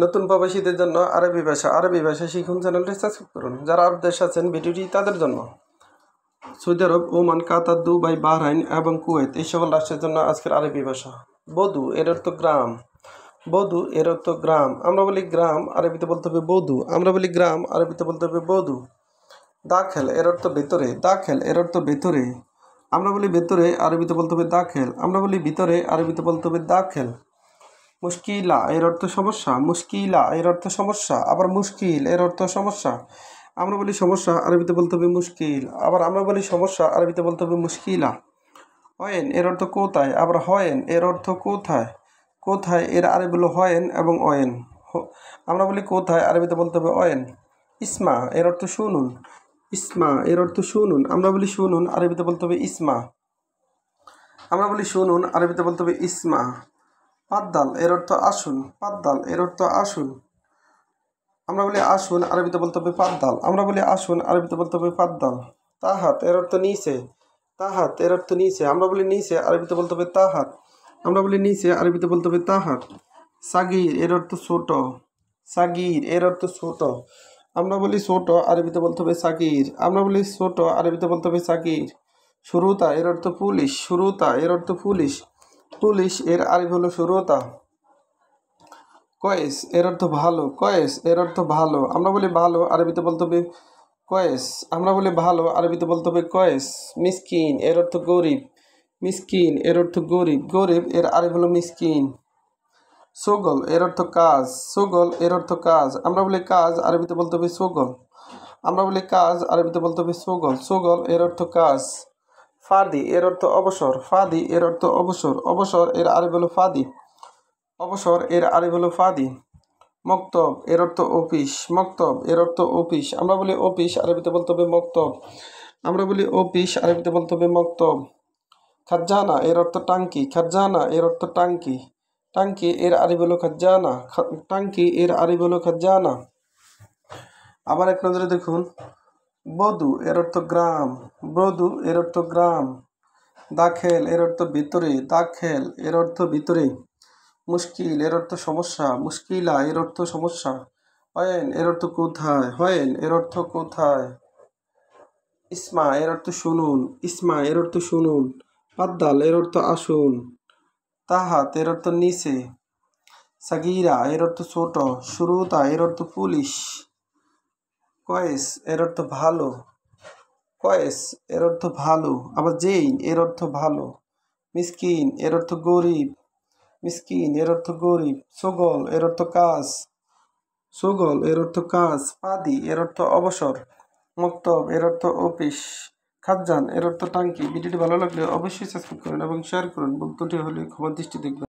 নতুন প্রবাসীদের জন্য আরবি ভাষা শিখুন চ্যানেলটি সাবস্ক্রাইব করুন। যারা আরব দেশে আছেন ভিডিওটি তাদের জন্য। সৌদি আরব, ওমান, কাতার, দুবাই, বাহরাইন এবং কুয়েত এই সকল রাষ্ট্রের জন্য আজকের আরবি ভাষা। বধূ এর অর্থ গ্রাম। বধূ এর অর্থ গ্রাম। আমরা বলি গ্রাম, আরবিতে বলতে হবে বধূ। আমরা বলি গ্রাম, আরবিতে বলতে হবে বধূ। দাখেল এর অর্থ ভেতরে। দাখেল এর অর্থ ভেতরে। আমরা বলি ভেতরে, আরবিতে বলতে হবে দাখেল। আমরা বলি ভিতরে, আরবিতে বলতে হবে দাখেল। মুশকিলা এর অর্থ সমস্যা। মুশকিলা এর অর্থ সমস্যা। আবার মুশকিল এর অর্থ সমস্যা। আমরা বলি সমস্যা, আরবিতে বলতে হবে মুশকিল। আবার আমরা বলি সমস্যা, আরবিতে বলতে হবে মুশকিলা। হয়েন এর অর্থ কোথায়। আবার হয়েন এর অর্থ কোথায়। কোথায় এর আরবি হলো হয়েন এবং অয়েন। আমরা বলি কোথায়, আরবিতে বলতে হবে অয়েন। ইসমা এর অর্থ শুনুন। ইসমা এর অর্থ শুনুন। আমরা বলি শুনুন, আরবিতে বলতে হবে ইসমা। আমরা বলি শুনুন, আরবিতে বলতে হবে ইসমা। পাদ্দাল এর অর্থ আসুন। পাদ্দাল এর অর্থ আসুন। আমরা বলি আসুন, আরবিতে বলতে হবে পাদ্দাল। আমরা বলি আসুন, আরবিতে বলতে হবে পাদ্দাল। তাহাত এর অর্থ নিচে। তাহাত এর অর্থ নিচে। আমরা বলি নিচে, আরবিতে বলতে হবে তাহাত। আমরা বলি নিচে, আরবিতে বলতে হবে তাহাত। সাগির এর অর্থ ছোট। সাগির এর অর্থ ছোট। আমরা বলি ছোট, আরবিতে বলতে হবে সাগির। আমরা বলি ছোট, আরবিতে বলতে হবে সাগির। শুরুতা এর অর্থ পুলিশ। শুরুতা এর অর্থ পুলিশ। পুলিশ এর আরবি হলো শুরুতা। কয়েস এর অর্থ ভালো। কয়েস এর অর্থ ভালো। আমরা বলি ভালো, আরবিতে বলতে হবে কয়েস। আমরা বলি ভালো, আরবিতে বলতে হবে কয়েস। মিসকিন এর অর্থ গরিব। মিসকিন এর অর্থ গরিব। গরিব এর আরবি হলো মিসকিন। সোগল এর অর্থ কাজ। সোগল এর অর্থ কাজ। আমরা বলি কাজ, আরবিতে বলতে হবে সোগল। আমরা বলি কাজ, আরবিতে বলতে হবে সোগল। সোগল এর অর্থ কাজ। ফাদি এর অর্থ অবসর। ফাদি এর অর্থ অবসর। অবসর এর আরবি হলো ফাদি। অবসর এর আরবি হলো ফাদি। মক্তব এর অর্থ অফিস। মক্তব এর অর্থ অফিস। আমরা বলি অফিস, আরবিতে বলতে হবে মক্তব। আমরা বলি অফিস, আরবিতে বলতে হবে মক্তব। খাজানা এর অর্থ টাঙ্কি। খাজানা এর অর্থ টাঙ্কি। টাঙ্কি এর আরবি হলো খাজানা। টাঙ্কি এর আরবি হলো খাজানা। আবার এক নজরে দেখুন, বধূ এর অর্থ গ্রাম। বধূ এর অর্থ গ্রাম। দাখেল এর অর্থ ভিতরে। দাখেল এর অর্থ ভিতরে। মুশকিল এর অর্থ সমস্যা। মুশকিলা এর অর্থ সমস্যা। হয়েন এর অর্থ কোথায়। হয়েন এর অর্থ কোথায়। ইসমা এর অর্থ শুনুন। ইসমা এর অর্থ শুনুন। পাদ্দাল এর অর্থ আসুন। তাহাত এর অর্থ নিচে। সাগিরা এর অর্থ ছোট। শুরুতা এর অর্থ পুলিশ। কয়েস এর অর্থ ভালো। কয়েস এর অর্থ ভালো। আবার জেইন এর অর্থ ভালো। মিসকিন এর অর্থ গরিব। মিসকিন এর অর্থ গরিব। সোগল এর অর্থ কাজ। সোগল এর অর্থ কাজ। পাদি এর অর্থ অবসর। মক্তব এর অর্থ অফিস। খাজান এর অর্থ টাঙ্কি। ভিডিওটি ভালো লাগলে অবশ্যই সাবস্ক্রাইব করুন এবং শেয়ার করুন। বক্তব্যটি হলে ক্ষমার দৃষ্টি দেখবেন।